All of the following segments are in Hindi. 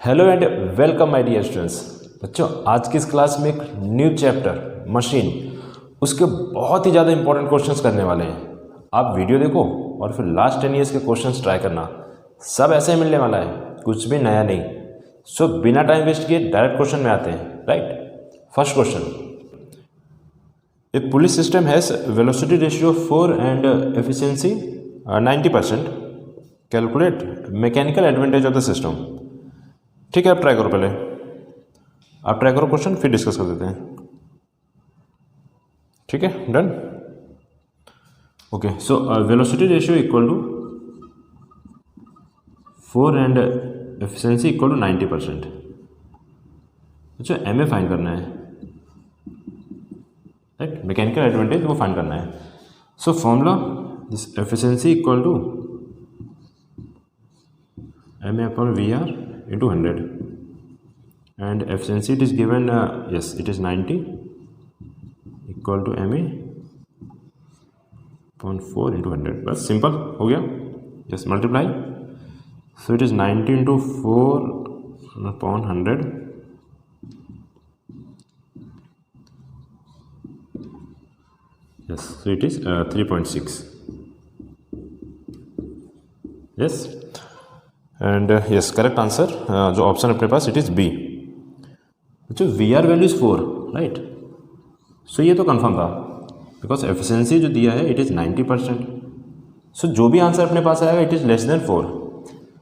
Hello and welcome my dear students. बच्चों, आज की इस क्लास में एक न्यू चैप्टर मशीन, उसके बहुत ही ज़्यादा इंपॉर्टेंट क्वेश्चंस करने वाले हैं। आप वीडियो देखो और फिर लास्ट 10 इयर्स के क्वेश्चंस ट्राई करना। सब ऐसे ही मिलने वाला है, कुछ भी नया नहीं। सो बिना टाइम वेस्ट किए डायरेक्ट क्वेश्चन में आते हैं। Right, first question, A police system has velocity ratio 4 and efficiency 90%। Calculate mechanical advantage of the system. ठीक है, आप ट्राई करो, पहले आप ट्राई करो क्वेश्चन, फिर डिस्कस कर देते हैं। ठीक है, done. Okay, so velocity ratio equal to 4 and efficiency equal to 90%। अच्छा, एम ए फाइंड करना है, राइट, मैकेनिकल एडवांटेज वो फाइंड करना है। So formula, this efficiency equal to M A upon V R into 100 and efficiency it is given yes, it is 90 equal to ma upon 4 into 100। बस सिंपल हो गया, just multiply। so it is 90 into 4 upon 100, yes, so it is 3.6। yes, and yes, correct answer जो ऑप्शन अपने पास, इट इज़ बी। अच्छा, we are value is 4, right. So ये तो कंफर्म था, बिकॉज एफिशिएंसी जो दिया है इट इज़ 90%। सो जो भी आंसर अपने पास आएगा it is less than 4।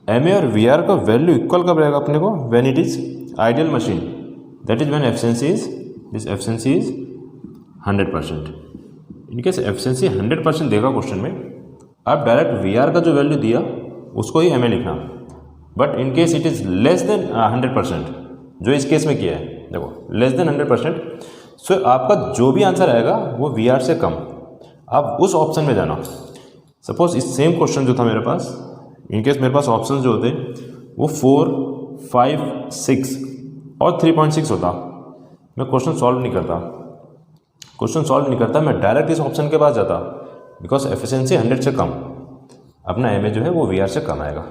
M A और वी आर का वैल्यू इक्वल कब रहेगा अपने को? When it is ideal machine, that is when efficiency is, this efficiency is 100%। In case efficiency 100% देगा क्वेश्चन में, आप डायरेक्ट वी आर का जो वैल्यू दिया उसको ही एम ए लिखना। But in case it is less then 100%, जो इस केस में किया है, देखो लेस देन 100%, सो आपका जो भी आंसर आएगा वो वी आर से कम, आप उस ऑप्शन में जाना। सपोज इस सेम क्वेश्चन जो था मेरे पास, इन केस मेरे पास ऑप्शन जो होते वो 4, 5, 6 और 3.6 होता, मैं क्वेश्चन सॉल्व नहीं करता, मैं डायरेक्ट इस ऑप्शन के पास जाता, बिकॉज एफिशिएंसी 100 से कम, अपना एम ए जो है वो वी आर से कम आएगा।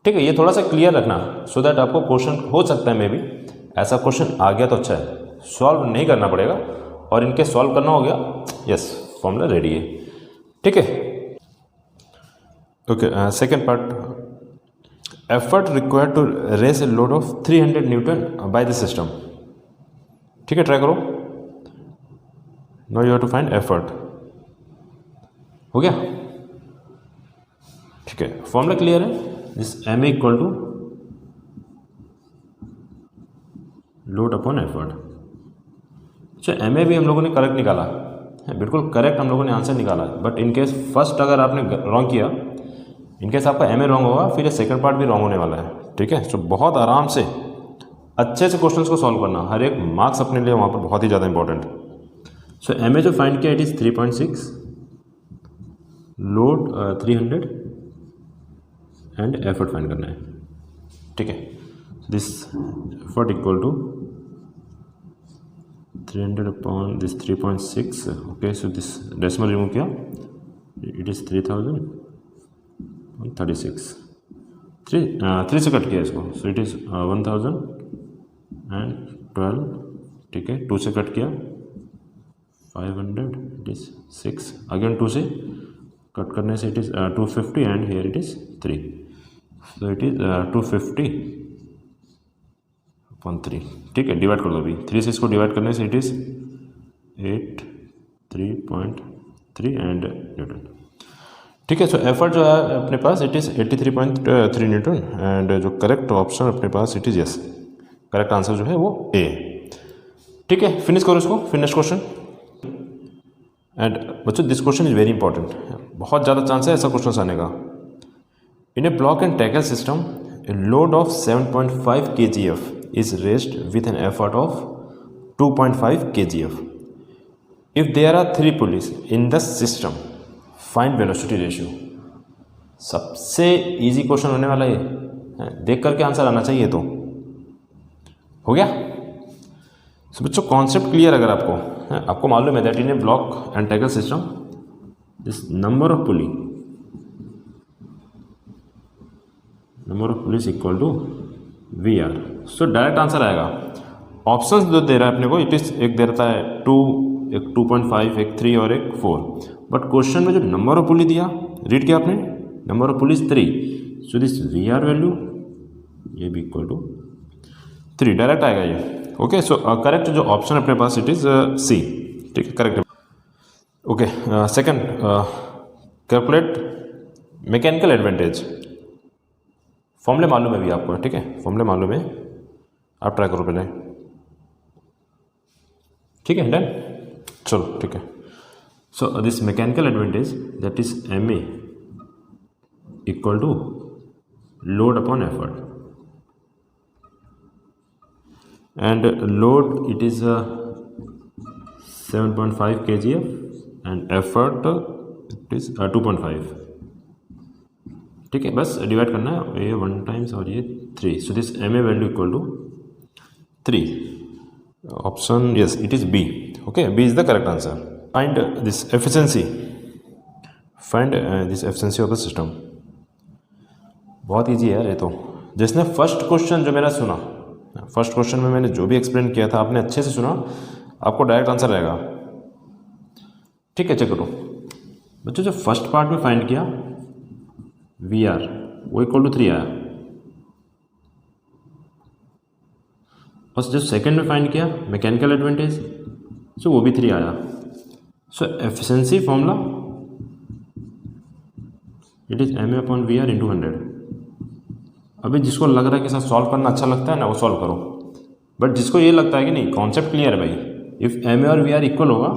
ठीक है, ये थोड़ा सा क्लियर रखना, सो दैट आपको क्वेश्चन हो सकता है मे भी ऐसा क्वेश्चन आ गया तो अच्छा है, सॉल्व नहीं करना पड़ेगा, और इनके सॉल्व करना हो गया, यस, फॉर्मूला रेडी है। ठीक है, okay, second part, effort required to raise a load of 300 newton by the system. ठीक है, ट्राई करो। Now you have to find effort. हो गया? ठीक है, फॉर्मूला क्लियर है, this M A equal to load upon effort. अच्छा, एम ए भी हम लोगों ने करेक्ट निकाला है, बिल्कुल करेक्ट हम लोगों ने आंसर निकाला है। बट इनकेस फर्स्ट अगर आपने रॉन्ग किया, इनकेस आपका एम ए रॉन्ग होगा, फिर ये सेकंड पार्ट भी रॉन्ग होने वाला है। ठीक है, तो बहुत आराम से अच्छे से क्वेश्चंस को सॉल्व करना, हर एक मार्क्स अपने लिए वहाँ पर बहुत ही ज़्यादा इंपॉर्टेंट। सो एम ए जो फाइंड किया it is 3.6, load 300 and effort find करना है। ठीक है, this effort equal to 300 upon this 3.6। Okay, so this decimal remove किया, इट इज़ 3036। 3 से कट किया इसको, सो इट इज़ 1012। ठीक है, 2 से कट किया 500, इट इज़ 6, अगेन 2 से कट करने से it is 250 and here it is 3, so it is 250 upon 3। ठीक है, डिवाइड कर दो अभी, 3 से इसको डिवाइड करने से इट इज़ 83.3 एंड न्यूटन। ठीक है, सो एफर्ट जो है अपने पास इट इज़ 83.3 न्यूटन, एंड जो करेक्ट ऑप्शन अपने पास it is yes, correct answer जो है वो ए। ठीक है, फिनिश करो इसको, फिनिश क्वेश्चन। एंड बच्चों, this question is very important, बहुत ज़्यादा चांस है ऐसा क्वेश्चन आने का। In a block and tackle system, a load of 7.5 kgf is raised with an effort of 2.5 kgf. If there are 3 pulleys in the system, find velocity ratio। सबसे इजी क्वेश्चन होने वाला ये, देख करके आंसर आना चाहिए। तो हो गया। सो बच्चों, कॉन्सेप्ट क्लियर अगर आपको मालूम है that in a block and tackle system, this number of pulley equal to VR। So direct answer आएगा। ऑप्शंस जो दे रहा है अपने को, इट इज एक दे रहता है 2, एक 2.5, एक 3 और एक 4। बट क्वेश्चन में जो नंबर ऑफ पुली दिया, रीड किया आपने, number of pulley 3। So this VR value ये भी इक्वल टू 3, डायरेक्ट आएगा ये। ओके, सो करेक्ट जो ऑप्शन अपने पास इट इज C। ठीक है, correct. Okay, second, calculate mechanical advantage. फॉर्मूले मालूम है भी आपको, ठीक है, फॉर्मूले मालूम है, आप ट्राई करो पहले। ठीक है, डन, चलो ठीक है। So this mechanical advantage that is MA equal to load upon effort, and load it is 7.5 kgf and effort it is 2.5। ठीक है, बस डिवाइड करना है, ये 1 टाइम्स और ये 3। So this MA value equal to 3। Option yes, it is B। Okay, B is the correct answer. Find this efficiency, find this efficiency of the system. बहुत ईजी है यार ये तो। जिसने फर्स्ट क्वेश्चन जो मेरा सुना, फर्स्ट क्वेश्चन में मैंने जो भी एक्सप्लेन किया था, आपने अच्छे से सुना, आपको डायरेक्ट आंसर आएगा। ठीक है, चेक करो बच्चों। जो फर्स्ट पार्ट में फाइंड किया VR वो इक्वल टू 3 आया, और जो सेकंड में फाइंड किया मैकेनिकल एडवांटेज, सो वो भी 3 आया। So efficiency formula it is MA upon VR into 100। अभी जिसको लग रहा है कि सर सॉल्व करना अच्छा लगता है ना, वो सॉल्व करो, बट जिसको ये लगता है कि नहीं कॉन्सेप्ट क्लियर है भाई, इफ़ MA और VR इक्वल होगा,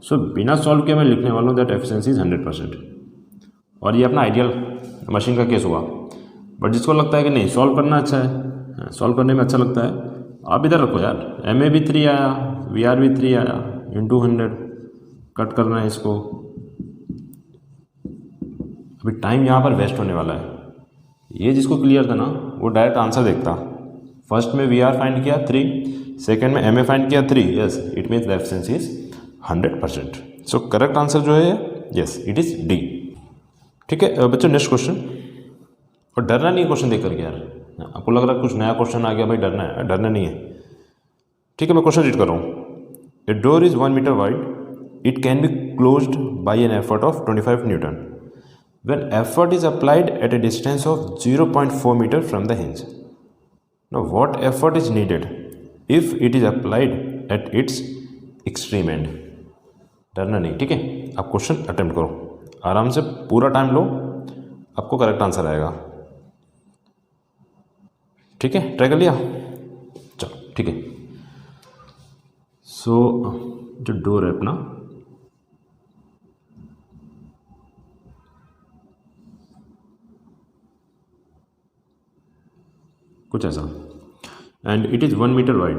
सो बिना सॉल्व किए मैं लिखने वाला हूँ दैट एफिशिएंसी इज 100%। और ये अपना आइडियल मशीन का केस हुआ। बट जिसको लगता है कि नहीं सॉल्व करना अच्छा है, सॉल्व करने में अच्छा लगता है, आप इधर रखो यार, MA भी 3 आया, VR भी 3 आया, इंटू 100 कट करना है इसको। अभी टाइम यहाँ पर वेस्ट होने वाला है। ये जिसको क्लियर था ना, वो डायरेक्ट आंसर देखता। फर्स्ट में VR फाइंड किया 3, सेकेंड में MA फाइंड किया 3, yes it means the efficiency is 100%। So correct answer जो है यस इट इज D। ठीक है बच्चों, नेक्स्ट क्वेश्चन। और डरना नहीं है क्वेश्चन देख करके यार, आपको लग रहा है कुछ नया क्वेश्चन आ गया भाई, डरना है, डरना नहीं है। ठीक है, मैं क्वेश्चन रीड कर रहा हूँ। A door is 1 metre wide, it can be closed by an effort of 25 newton when effort is applied at a distance of 0.4 meter from the hinge. Now what effort is needed if it is applied at its extreme end? डरना नहीं, ठीक है, आप क्वेश्चन अटेम्प्ट करो, आराम से पूरा टाइम लो, आपको करेक्ट आंसर आएगा। ठीक है, ट्राई कर लिया, चलो ठीक है। सो जो डोर है अपना, कुछ ऐसा, and it is 1 metre wide.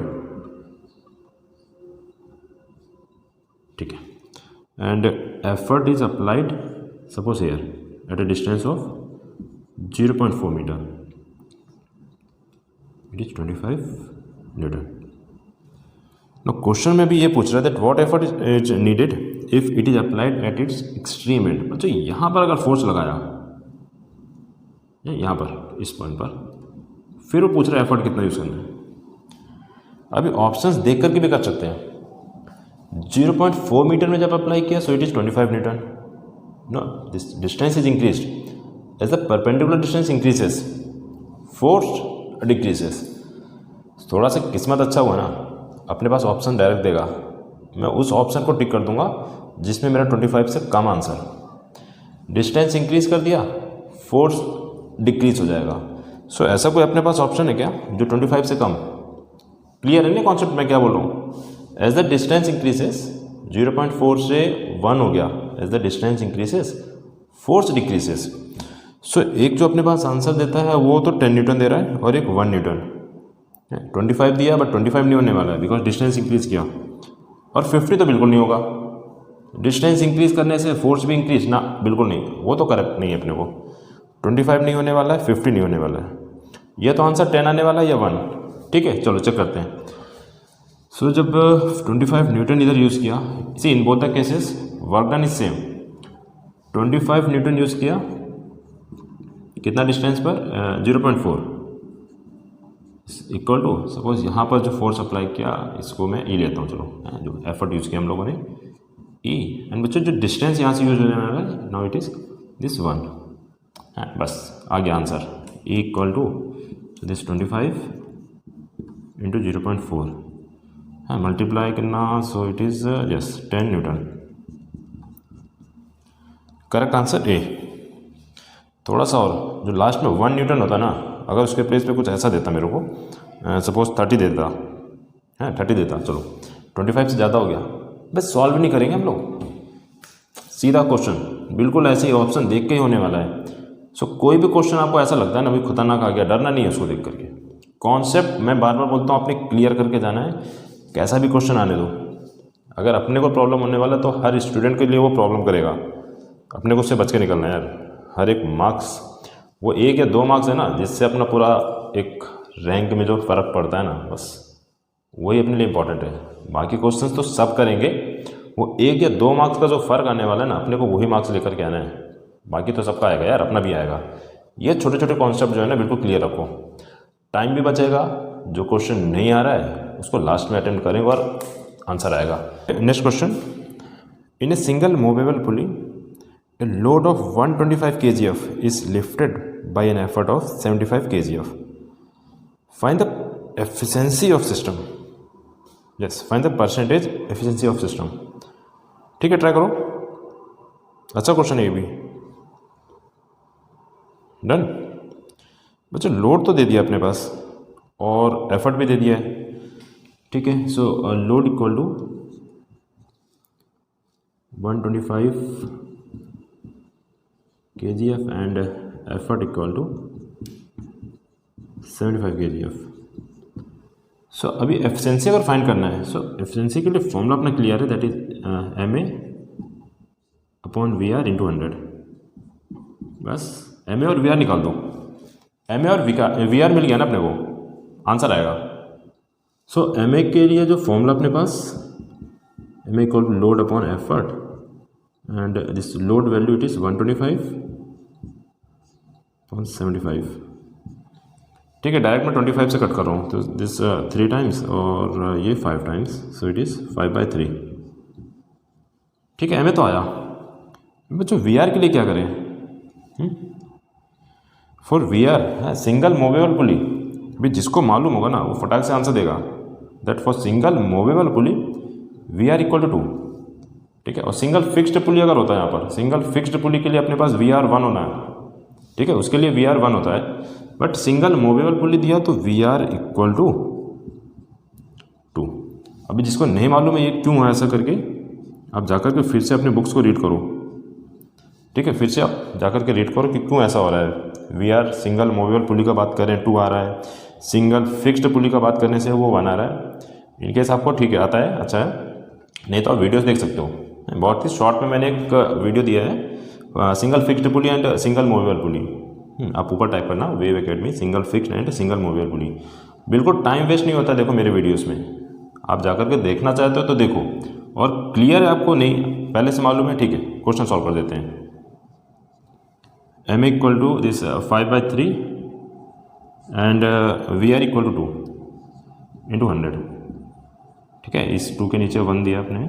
ठीक है, and effort is applied suppose here at a distance of 0.4 metre, it is 25 newton. Now question में भी ये पूछ रहा है that what effort is needed if it is applied at its extreme end. बच्चों यहाँ पर अगर फोर्स लगाया, यहाँ पर इस पॉइंट पर, फिर वो पूछ रहा है एफर्ट कितना यूज़ करना है। अभी ऑप्शंस देख करके भी कर सकते हैं। 0.4 मीटर में जब अप्लाई किया so it is 25 newton. No, this distance is increased as the perpendicular distance increases, force decreases. थोड़ा सा किस्मत अच्छा हुआ ना, अपने पास ऑप्शन डायरेक्ट देगा, मैं उस ऑप्शन को टिक कर दूंगा जिसमें मेरा 25 से कम आंसर। डिस्टेंस इंक्रीज कर दिया, फोर्स डिक्रीज हो जाएगा। सो ऐसा कोई अपने पास ऑप्शन है क्या जो 25 से कम? क्लियर है ना कॉन्सेप्ट मैं क्या बोल रहा हूँ? एज द डिस्टेंस इंक्रीजेस, 0.4 से 1 हो गया, as the distance increases force decreases. So एक जो अपने पास आंसर देता है वो तो 10 न्यूटन दे रहा है और एक 1 न्यूटन। 25 दिया बट 25 नहीं होने वाला है बिकॉज डिस्टेंस इंक्रीज किया, और 50 तो बिल्कुल नहीं होगा। डिस्टेंस इंक्रीज करने से फोर्स भी इंक्रीज ना, बिल्कुल नहीं, वो तो करेक्ट नहीं है अपने को। 25 नहीं होने वाला है, 50 नहीं होने वाला है, ये तो आंसर 10 आने वाला है या 1। ठीक है, चलो चेक करते हैं। सो जब 25 न्यूटन इधर यूज़ किया, see in both the cases work done is same. 25 newton use किया कितना डिस्टेंस पर? 0.4। इक्वल टू सपोज यहाँ पर जो फोर्स अप्लाई किया इसको मैं ई लेता हूँ, चलो जो एफर्ट यूज़ किया हम लोगों ने ई, एंड बच्चों जो डिस्टेंस यहाँ से यूज होने वाला है नाउ इट इज़ दिस 1, बस आ गया answer. E equal to this 25 into 0.4, हाँ मल्टीप्लाई करना, so it is yes 10 newton. Correct answer A. थोड़ा सा और, जो लास्ट में 1 न्यूटन होता ना, अगर उसके प्लेस पे कुछ ऐसा देता मेरे को, सपोज 30 देता है, 30 देता, चलो 25 से ज़्यादा हो गया, बस सॉल्व नहीं करेंगे हम लोग, सीधा क्वेश्चन बिल्कुल ऐसे ही ऑप्शन देख के ही होने वाला है। सो कोई भी क्वेश्चन आपको ऐसा लगता है ना भाई खतरनाक आ गया, डरना नहीं है उसको देख करके। कॉन्सेप्ट मैं बार बार बोलता हूँ आपने क्लियर करके जाना है, कैसा भी क्वेश्चन आने दो। अगर अपने को प्रॉब्लम होने वाला तो हर स्टूडेंट के लिए वो प्रॉब्लम करेगा, अपने को उससे बच के निकलना है यार। हर एक मार्क्स वो 1 या 2 मार्क्स है ना, जिससे अपना पूरा एक रैंक में जो फ़र्क पड़ता है ना, बस वही अपने लिए इम्पोर्टेंट है। बाकी क्वेश्चंस तो सब करेंगे, वो 1 या 2 मार्क्स का जो फ़र्क आने वाला है ना, अपने को वही मार्क्स लेकर के आना है। बाकी तो सबका आएगा यार, अपना भी आएगा। ये छोटे छोटे कॉन्सेप्ट जो है ना बिल्कुल क्लियर रखो, टाइम भी बचेगा। जो क्वेश्चन नहीं आ रहा है उसको लास्ट में अटेम्प्ट करेंगे और आंसर आएगा। Next question, in a single movable pulley a load of 125 kgf is lifted by an effort of 75 kgf. Find the efficiency of system. Yes, find the percentage efficiency of system. ठीक है, ट्राई करो, अच्छा क्वेश्चन है ये भी। डन बच्चों, लोड तो दे दिया अपने पास और एफर्ट भी दे दिया है, ठीक है। So load equal to 125 kgf and effort equal to 75 kgf। So अभी एफिशिएंसी अगर फाइंड करना है, सो एफिशिएंसी के लिए फॉर्मूला अपना क्लियर है, that is MA upon VR into 100। बस MA और VR निकाल दो, MA और VR मिल गया ना अपने को, आंसर आएगा। सो MA के लिए जो फॉर्मूला अपने पास, MA equal to load upon effort and this load value it is 125 upon 75, ठीक है। डायरेक्ट मैं 25 से कट कर रहा हूँ, तो दिस 3 टाइम्स और ये 5 टाइम्स, सो इट इज़ 5/3, ठीक है। MA तो आया। बच्चों VR के लिए क्या करें? फॉर VR है सिंगल मूवेबल पुली, अभी जिसको मालूम होगा ना वो फटाक से आंसर देगा, that for single movable pulley VR equal to 2, ठीक है। और सिंगल फिक्स्ड पुली अगर होता है, यहाँ पर सिंगल फिक्स्ड पुली के लिए अपने पास VR 1 होना है, ठीक है, उसके लिए VR 1 होता है। बट सिंगल मूवेबल पुली दिया तो VR इक्वल टू 2। अभी जिसको नहीं मालूम है ये क्यों है ऐसा करके, आप जाकर के फिर से अपने बुक्स को रीड करो, ठीक है। फिर से आप जाकर के रीड करो कि क्यों ऐसा हो रहा है। VR सिंगल मूवेबल पुली का बात करें 2 आ रहा है, सिंगल फिक्स्ड पुली का बात करने से वो 1 आ रहा है। इनकेस आपको ठीक है आता है, अच्छा है, नहीं तो आप वीडियोस देख सकते हो, बहुत ही शॉर्ट में मैंने एक वीडियो दिया है, single fixed pulley and single movable पुली। आप ऊपर टाइप करना wave academy single fixed and single movable पुली। बिल्कुल टाइम वेस्ट नहीं होता, देखो मेरे वीडियोस में आप जाकर के देखना चाहते हो तो देखो, और क्लियर है आपको, नहीं पहले से मालूम है, ठीक है। क्वेश्चन सॉल्व कर देते हैं। MA equal to this 5/3 and VR equal to 2 into 100, ठीक है। इस 2 के नीचे 1 दिया आपने,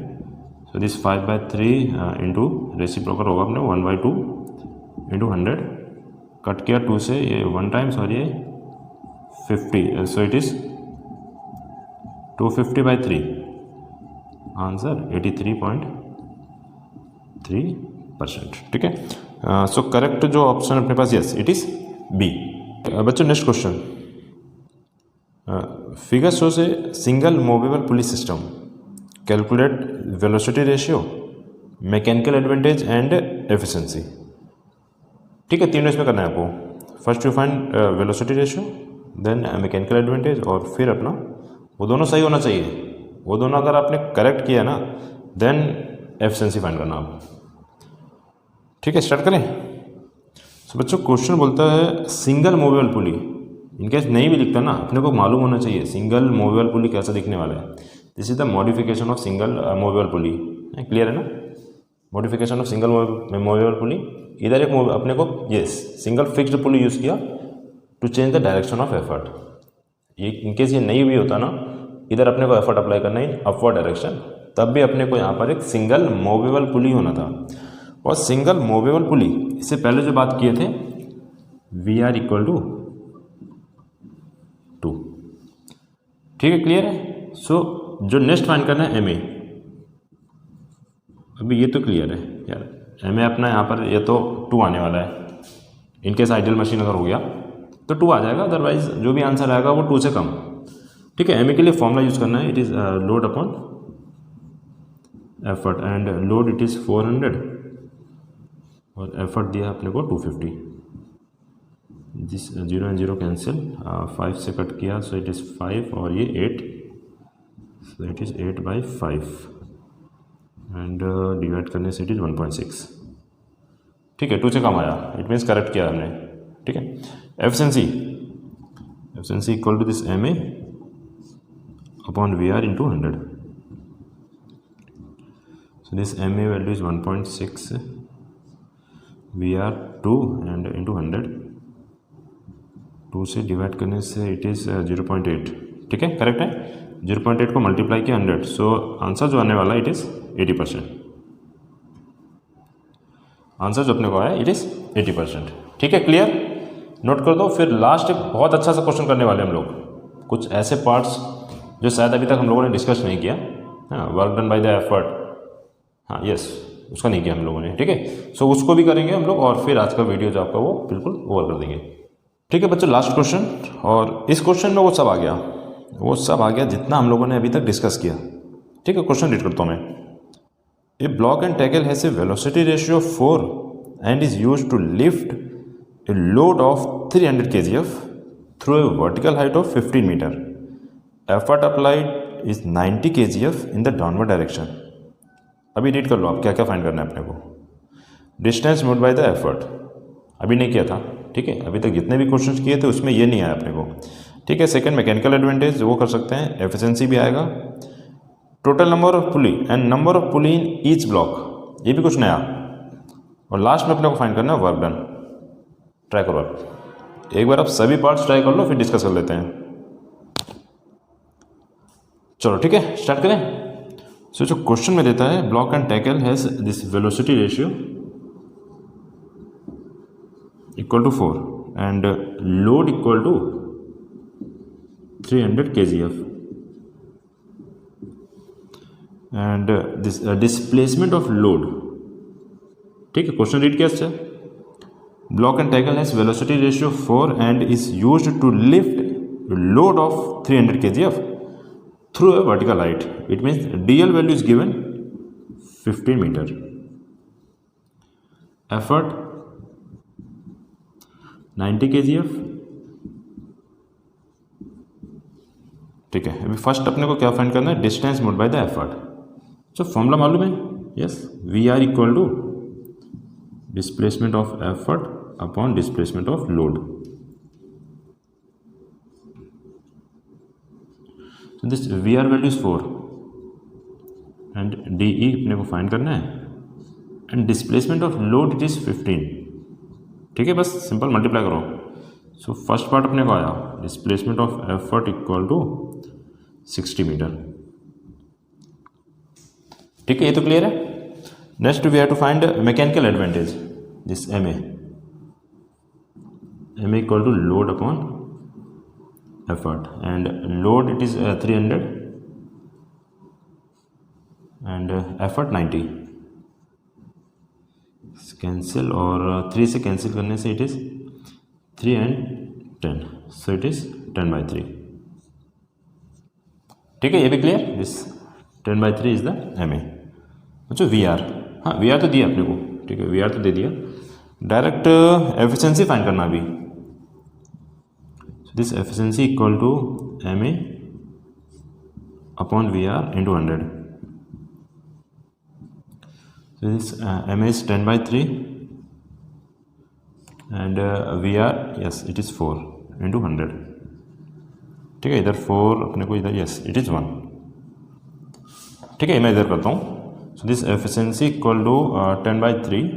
सो दिस 5/3 इंटू रेसिप्रोकल होगा अपने 1/2 इंटू 100, कट किया 2 से, ये 1 टाइम्स और ये 50, सो इट इज़ 250/3, आंसर 83.3%, ठीक है। सो करेक्ट जो ऑप्शन अपने पास, यस इट इज़ B। बच्चों नेक्स्ट क्वेश्चन, फिगर शो से single movable pulley system, calculate velocity ratio, mechanical advantage and efficiency, ठीक है। तीनों इसमें करना है आपको। First you find velocity ratio, then mechanical advantage, और फिर अपना वो दोनों सही होना चाहिए। वो दोनों अगर आपने करेक्ट किया ना, देन एफिशिएंसी फाइंड करना आप, ठीक है। स्टार्ट करें। तो बच्चों क्वेश्चन बोलता है सिंगल मूवेबल पुली, इनकेस नहीं भी लिखता ना, अपने को मालूम होना चाहिए सिंगल मूवेबल पुली कैसा दिखने वाला है। This is the modification of single movable pulley, clear है ना। Modification of single movable pulley, इधर एक अपने को ये सिंगल फिक्स्ड पुली यूज़ किया to change the direction of effort, ये इनकेस ये नहीं भी होता ना, इधर अपने को एफर्ट अप्लाई करना है अपवर्ड डायरेक्शन, तब भी अपने को यहाँ पर एक सिंगल मूवेबल पुली होना था। और सिंगल मूवेबल पुली इससे पहले जो बात किए थे वी आर इक्वल टू 2। ठीक है, क्लियर है। सो जो नेक्स्ट फाइंड करना है एम ए, अभी ये तो क्लियर है यार, एम ए अपना यहाँ पर ये तो 2 आने वाला है। इनकेस आइडियल मशीन अगर हो गया तो 2 आ जाएगा, अदरवाइज जो भी आंसर आएगा वो 2 से कम। ठीक है, एम ए के लिए फॉर्मूला यूज़ करना है, it is load upon effort, and load it is 400 और एफर्ट दिया अपने को 250। जिस 0 एंड 0 कैंसिल, 5 से कट किया, सो इट इज़ 5 और ये 8, सो इट इज़ 8/5 एंड डिवाइड करने से इट इज़ 1.6। ठीक है, 2 से कम आया, इट मीन्स करेक्ट किया हमने। ठीक है, efficiency equal to this M A upon V R into 100। So this M A value is 1.6, V R 2 and into 100, 2 से डिवाइड करने से इट इज़ 0.8। ठीक है, करेक्ट है। 0.8 को मल्टीप्लाई किया 100, सो आंसर जो आने वाला है इट इज़ 80%। आंसर जो अपने को आया इट इज़ 80%। ठीक है, क्लियर, नोट कर दो। फिर लास्ट एक बहुत अच्छा सा क्वेश्चन करने वाले हम लोग, कुछ ऐसे पार्ट्स जो शायद अभी तक हम लोगों ने डिस्कस नहीं किया। हाँ, work done by the effort, हाँ यस, उसका नहीं किया हम लोगों ने। ठीक है, सो उसको भी करेंगे हम लोग, और फिर आज का वीडियो जो आपका वो बिल्कुल ओवर कर देंगे। ठीक है बच्चों, लास्ट क्वेश्चन, और इस क्वेश्चन में वो सब आ गया जितना हम लोगों ने अभी तक डिस्कस किया। ठीक है, क्वेश्चन रीड करता हूँ मैं। A block and tackle has a velocity ratio of 4 and is used to lift a load of 300 kgf through a vertical height of 15 meter. Effort applied is 90 kgf in the downward direction. अभी रीड कर लो आप क्या क्या फाइंड करना है अपने को। Distance moved by the effort अभी नहीं किया था। ठीक है, अभी तक जितने भी क्वेश्चंस किए थे उसमें ये नहीं आया अपने को। ठीक है, सेकंड मैकेनिकल एडवांटेज वो कर सकते हैं, एफिशिएंसी भी आएगा, total number of pulley and number of pulley in each block, ये भी कुछ नया, और लास्ट में अपने को फाइंड करना है वर्क डन। ट्राई करो आप एक बार, आप सभी पार्ट्स ट्राई कर लो, फिर डिस्कस कर लेते हैं। चलो ठीक है, स्टार्ट करें। सो जो क्वेश्चन में देता है, block and tackle has this velocity ratio equal to 4 and load equal to 300 kgf and this displacement of load. ठीक है, क्वेश्चन रीड किया अच्छा। Block and tackle has velocity ratio 4 and is used to lift load of 300 kgf through a vertical height. It means DL value is given 15 metre. Effort 90 kgf। ठीक है, अभी फर्स्ट अपने को क्या फाइंड करना है, distance moved by the effort. जो फॉर्मूला मालूम है, yes, V R equal to displacement of effort upon displacement of load. So this V are value is 4 and D E अपने को फाइंड करना है, and displacement of load it is 15। ठीक है, बस सिंपल मल्टीप्लाई करो। सो फर्स्ट पार्ट अपने को आया, displacement of effort equal to 60 metre. ठीक है, ये तो क्लियर है। Next we have to find mechanical advantage, this M A equal to load upon effort, and load it is 300 and effort 90। Cancel, और 3 से कैंसिल करने से it is 3 and 10, so it is 10/3। ठीक है, ये भी clear, this 10/3 is the M A. अच्छा, वी आर, हाँ वी आर तो दिया अपने को। ठीक है, वी आर तो दे दिया, डायरेक्ट एफिशिएंसी फाइंड करना अभी। This efficiency equal to M A upon V R into 100। So this m is 10/3 and we are, yes, it is 4 into 100. ठीक है, इधर 4 अपने को इधर, yes, it is 1। ठीक है, मैं इधर करता हूँ। So this efficiency equal to 10/3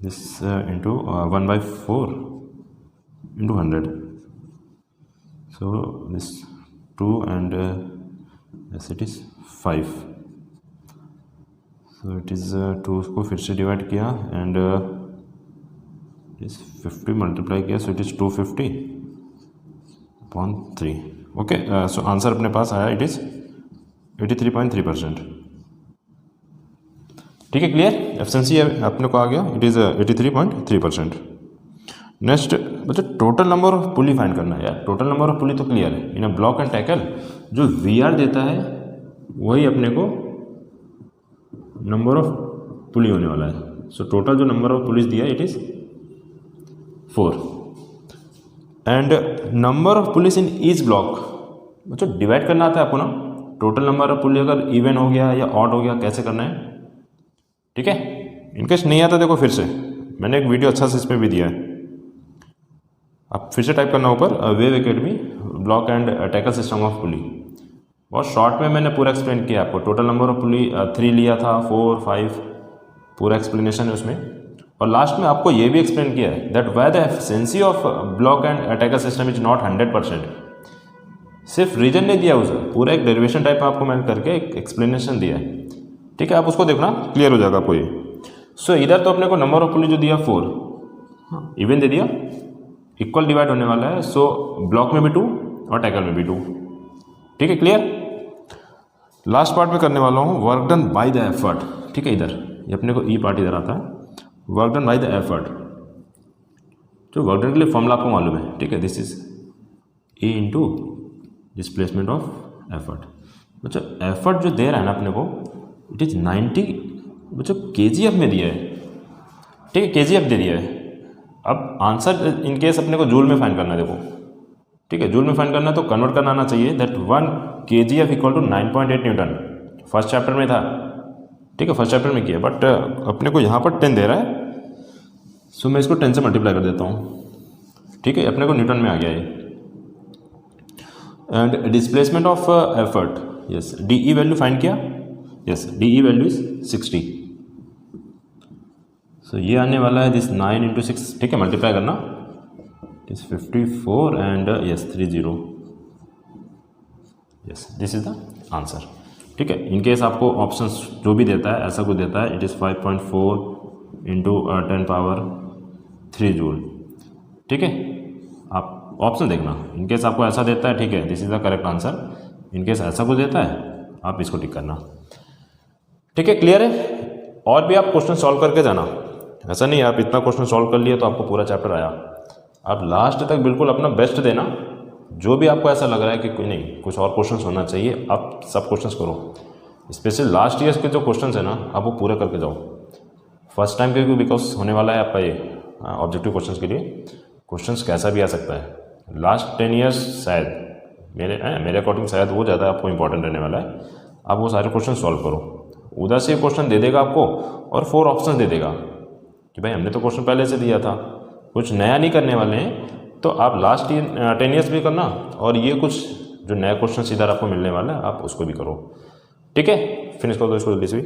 - this into 1/4 into 100. So this 2 and yes it is 5. So it is 2 को फिर से डिवाइड किया एंड इस 50 मल्टीप्लाई किया, so it is 250/3. Okay, so answer अपने पास आया, इट इज़ 83.3%. ठीक है, क्लियर? एफिशिएंसी अपने को आ गया, इट इज़ 83.3%. नेक्स्ट बच्चा total number of pulley find करना है यार. टोटल नंबर ऑफ पुली तो क्लियर है, इन अ ब्लॉक एंड टैकल जो VR देता है वही अपने को नंबर ऑफ पुली होने वाला है. सो टोटल जो नंबर ऑफ पुलिस दिया it is 4 and number of police in each block. बच्चों डिवाइड करना आता है आपको ना, टोटल नंबर ऑफ पुलिस अगर इवन हो गया या ऑड हो गया कैसे करना है. ठीक है, इनकेस नहीं आता देखो फिर से मैंने एक वीडियो अच्छा से इसमें भी दिया है, आप फिर से टाइप करना ऊपर wave academy block and tackle system of pulley. बहुत शॉर्ट में मैंने पूरा एक्सप्लेन किया आपको. टोटल नंबर ऑफ पुली 3 लिया था, 4, 5 पूरा एक्सप्लेनेशन है उसमें. और लास्ट में आपको ये भी एक्सप्लेन किया है that why the efficiency of block and tackle system is not 100%. सिर्फ रीजन नहीं दिया उसे, पूरा एक डेरिवेशन टाइप में आपको मैंने करके एक एक्सप्लेनेशन दिया है. ठीक है, आप उसको देखना, क्लियर हो जाएगा आपको ये. सो इधर तो अपने को नंबर ऑफ पुली जो दिया 4 इवन दे दिया, इक्वल डिवाइड होने वाला है. सो ब्लॉक में भी 2 और टैकल में भी 2. ठीक है, क्लियर? लास्ट पार्ट में करने वाला हूँ work done by the effort. ठीक है, इधर ये अपने को ई पार्ट इधर आता है, work done by the effort. जो वर्क डन के लिए फॉर्मूला आपको मालूम है. ठीक है, this is a into displacement of effort. बच्चों एफर्ट जो दे रहा है ना अपने को इट इज 90 बच्चों KGF में दिया है. ठीक है, KGF दे दिया है. अब आंसर इन केस अपने को जूल में फाइंड करना है. देखो ठीक है, जूल में फाइंड करना है तो कन्वर्ट करना आना चाहिए. That 1 kgf equal to 9.8 newton. First chapter में था. ठीक है, फर्स्ट चैप्टर में किया, बट अपने को यहाँ पर 10 दे रहा है. सो मैं इसको 10 से मल्टीप्लाई कर देता हूँ. ठीक है, अपने को न्यूटन में आ गया ये. And displacement of effort, yes DE value find किया. Yes DE value is 60. So ये आने वाला है दिस 9 इंटू 6. ठीक है, मल्टीप्लाई करना, it is 54 and yes 30. Yes this is the answer. ठीक है, इनकेस आपको ऑप्शन जो भी देता है ऐसा कुछ देता है, इट इज़ 5.4 इंटू 10⁻³ जूल. ठीक है, आप ऑप्शन देखना, इनकेस आपको ऐसा देता है ठीक है this is the correct answer. In case ऐसा कुछ देता है आप इसको टिक करना. ठीक है, क्लियर है? और भी आप क्वेश्चन सॉल्व करके जाना. ऐसा नहीं आप इतना क्वेश्चन सॉल्व कर लिए तो आपको पूरा चैप्टर आया. आप लास्ट तक बिल्कुल अपना बेस्ट देना. जो भी आपको ऐसा लग रहा है कि कोई नहीं कुछ और क्वेश्चंस होना चाहिए, आप सब क्वेश्चंस करो. स्पेशली लास्ट ईयर्स के जो क्वेश्चंस है ना आप वो पूरे करके जाओ. फर्स्ट टाइम के भी बिकॉज होने वाला है आपका ये ऑब्जेक्टिव क्वेश्चंस के लिए. क्वेश्चंस कैसा भी आ सकता है. लास्ट 10 ईयर्स शायद मेरे अकॉर्डिंग शायद वो ज़्यादा आपको इंपॉर्टेंट रहने वाला है. आप वो सारे क्वेश्चन सॉल्व करो. उधर से क्वेश्चन दे देगा आपको और 4 ऑप्शन दे देगा कि भाई हमने तो क्वेश्चन पहले से दिया था, कुछ नया नहीं करने वाले हैं. तो आप लास्ट 10 ईयर्स भी करना और ये कुछ जो नया क्वेश्चन इधर आपको मिलने वाला है आप उसको भी करो. ठीक है, फिनिश कर दो इसको जल्दी से भी.